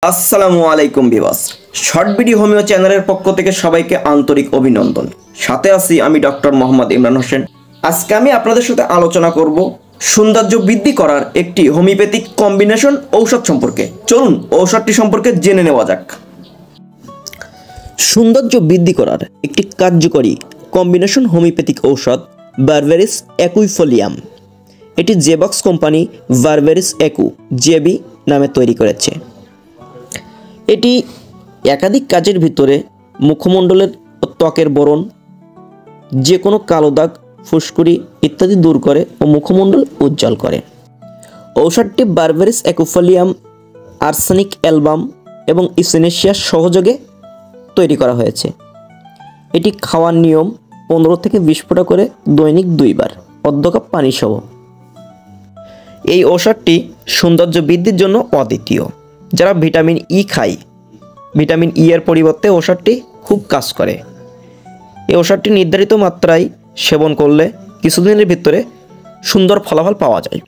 আসসালামু আলাইকুম viewers, short video homeo চ্যানেলের পক্ষ থেকে সবাইকে আন্তরিক অভিনন্দন। সাথে আছি আমি ডক্টর মোহাম্মদ ইমরান হোসেন। আজকে আমি আপনাদের সাথে আলোচনা করব সৌন্দর্য বৃদ্ধি করার একটি হোমিওপ্যাথিক কম্বিনেশন ঔষধ সম্পর্কে। চলুন ঔষধটি সম্পর্কে জেনে নেওয়া যাক। সৌন্দর্য বৃদ্ধি করার একটি কার্যকরী কম্বিনেশন হোমিওপ্যাথিক ঔষধ বারবেরিস একুইফোলিয়াম। এটি জেবক্স কোম্পানি বারবেরিস একু জেবি নামে তৈরি করেছে। এটি একাধিক কাজের ভিতরে মুখমণ্ডলের ও ত্বকের বরণ, যে কোনো কালো দাগ, ফুসকুড়ি ইত্যাদি দূর করে ও মুখমণ্ডল উজ্জ্বল করে। ঔষধটি বারবেরিস একুইফোলিয়াম, আর্সেনিক অ্যালবাম এবং ইসিনেশিয়ার সহযোগে তৈরি করা হয়েছে। এটি খাওয়ার নিয়ম 15 থেকে 20 ফোঁটা করে দৈনিক 2 বার, অর্ধ কাপ পানি সহ। এই ঔষধটি সৌন্দর্য বৃদ্ধির জন্য অদ্বিতীয়। যারা ভিটামিন ই খায়, ভিটামিন ই এর পরিবর্তে ঔষধটি খুব কাজ করে। এই ঔষধটি নির্ধারিত মাত্রায় সেবন করলে কিছুদিনের ভিতরে সুন্দর ফলাফল পাওয়া যায়।